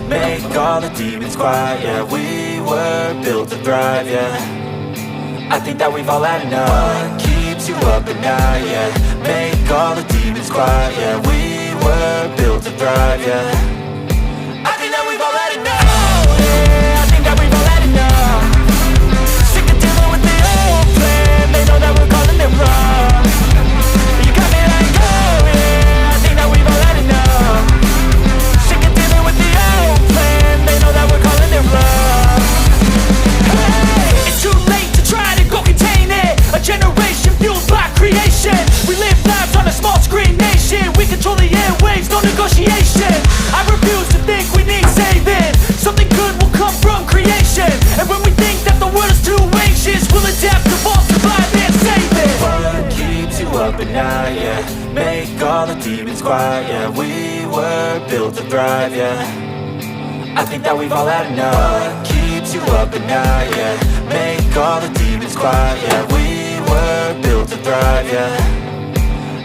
Make all the demons quiet, yeah. We were built to thrive, yeah. I think that we've all had enough. What keeps you up at night, yeah. Make all the demons quiet, yeah. We were built to thrive, yeah. I think that we've all had enough. Oh, yeah, I think that we've all had enough. Sick of dealing with the old plan. They know that we're calling it wrong. You got me like, oh yeah, I think that we've all had enough. Sick of dealing with the old plan. They know that we're calling it wrong. Hey, it's too late to try to go contain it. A generation fueled by creation. We live lives on a small screen nation. We control the airwaves, no negotiation. I refuse to think we need saving. Something good will come from creation. And when we think that the world is too anxious, we'll adapt, evolve, survive and save it. What keeps you up at night, yeah. Make all the demons quiet, yeah. We were built to thrive, yeah. I think that we've all had enough. What keeps you up at night, yeah. Make all the demons quiet, yeah. We were built to thrive, yeah.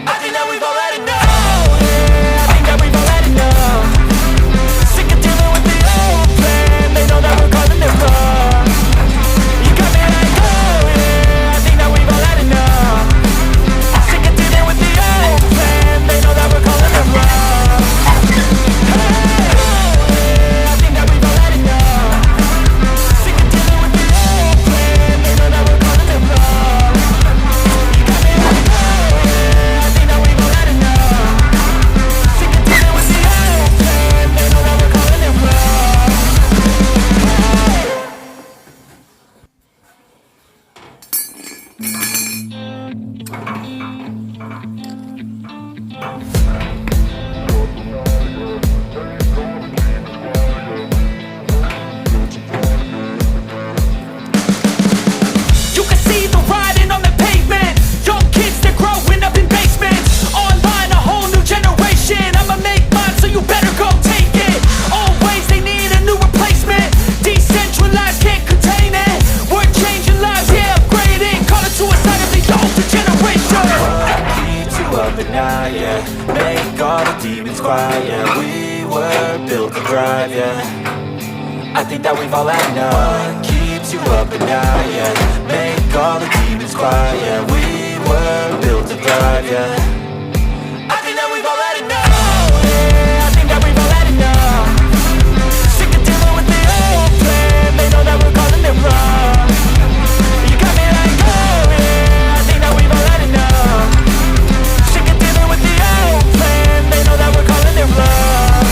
I think that we've all had enough. Oh, yeah, I think that we've all had enough. Sick of dealing with the old plan. They know that we're calling it wrong. You got me like, oh yeah, I think that we've all had enough. Sick of dealing with the old plan. They know that we're calling it wrong. Hey, I think that we've all had enough. Sick of dealing with the old plan. They know that we're calling it wrong. You got me like, oh yeah, I think that we've all had enough. Sick of dealing with the old plan. They know that we're calling it wrong. You can see the writing on the pavement. Young kids, they're growing up in basements. Online, a whole new generation. I'ma make mine, so you better go take it. Always, they need a new replacement. Decentralized, can't contain it. We're changing lives, yeah, upgrading. Call it suicide of the older generation. What keeps you up at night, yeah. Make all the demons quiet, yeah. We were built to thrive, yeah. I think that we've all had enough. What keeps you up at night, yeah. Make all the demons quiet, yeah. We were built to thrive, yeah. I think that we've all had enough. Oh yeah, I think that we've all had enough. Sick of dealing with the old plan. They know that we're calling it wrong. You got me like, oh yeah, I think that we've all had enough. Sick of dealing with the old plan. They know that we're calling it wrong.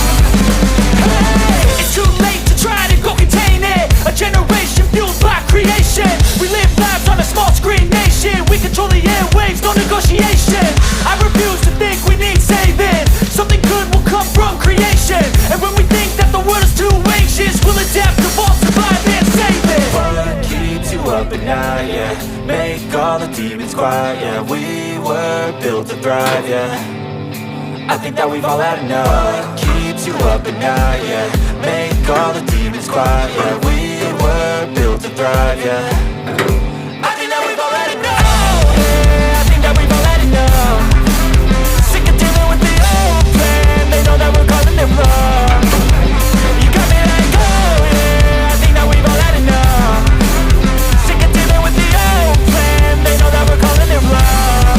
Hey, it's too late to try to go contain it. A generation fueled by creation. We live lives on a small screen nation. We control the airwaves, no negotiation. I refuse to think we need saving. Something good will come from creation. And when we think that the world is too anxious, we'll adapt, evolve, survive and save it. What keeps you up at night, yeah. Make all the demons quiet, yeah. We were built to thrive, yeah. I think that we've all had enough. What keeps you up at night, yeah. Make all the demons quiet, yeah. We were built to thrive, yeah. I think that we've all had enough. Oh yeah, I think that we've all had enough. Sick of dealing with the old plan. They know that we're calling it wrong. You got me like, oh yeah, I think that we've all had enough. Sick of dealing with the old plan. They know that we're calling it wrong.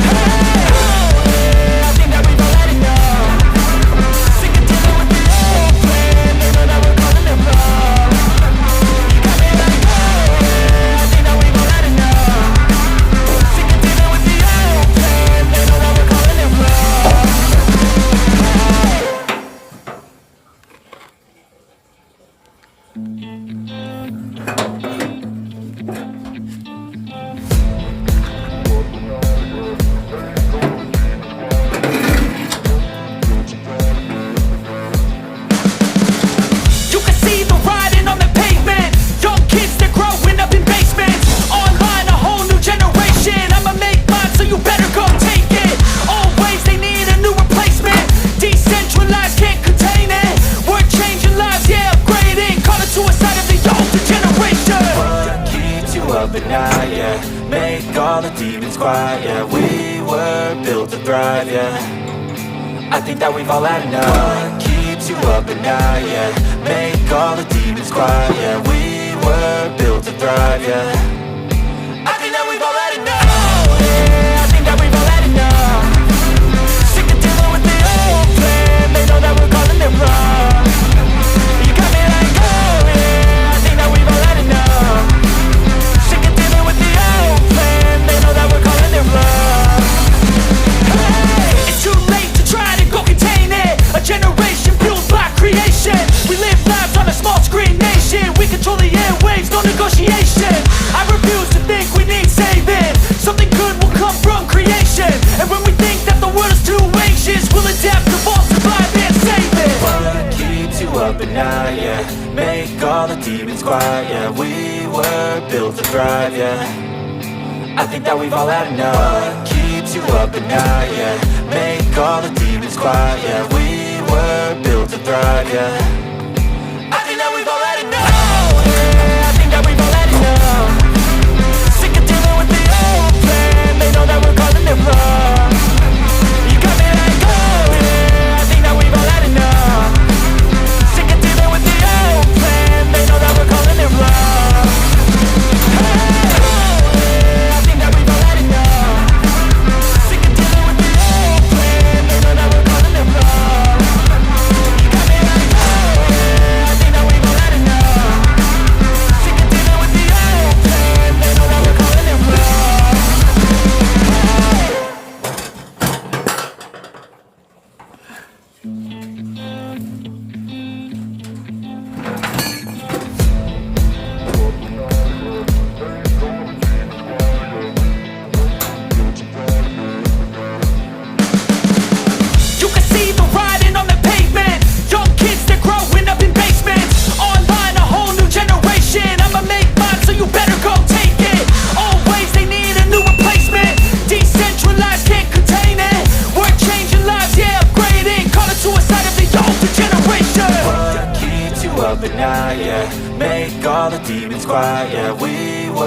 Hey, oh yeah, I think that we've all had enough. Sick of dealing with the old plan. They know that we're calling it wrong. You got me like, oh night, yeah. Make all the demons quiet, yeah. We were built to thrive, yeah. I think that we've all had enough. What keeps you up at night, yeah. Make all the demons quiet, yeah. We were built to thrive, yeah. I think that we've all had enough. Yeah, I think that we've all had enough. Sick of dealing with the old plan. They know that we're calling it wrong. You got me like, oh yeah, I think that we've all had enough. Sick of dealing with the old plan. They know that we're calling it wrong. Hey, it's too late to try to go contain it. A generation fueled by creation. We live lives on a small screen nation. We control the airwaves, no negotiation. I refuse to think we need saving. Something good will come from creation. And when we think that the world is too anxious, we'll adapt, evolve, survive and save it. What keeps you up at night, yeah. Make all the demons quiet, yeah. We were built to thrive, yeah. I think that we've all had enough. What keeps you up at night, yeah. Make all the demons quiet, yeah. We were built to thrive, yeah. I think that we've all had enough. Oh, yeah, I think that we've all had enough. Sick of dealing with the old plan. They know that we're calling it wrong. You got me like, oh yeah, I think that we've all had enough. Sick of dealing with the old plan. They know that we're calling it wrong. Hey, oh yeah, I think that we've all had enough. Sick of dealing with the old plan. They know that we're calling it wrong. You got me like, oh yeah, I think that we've all had enough. Sick of dealing with the old plan. They know that we're calling it wrong. You can see the writing on the pavement. Young kids, they're growing up in basements. Online, a whole new generation. I'ma make mine, so you better go take it. Always, they need a new replacement. Decentralized, can't contain it. We're changing lives, yeah, upgrading. Call it suicide of the older generation. What keeps you up at night, yeah. Make all the demons quiet, yeah. We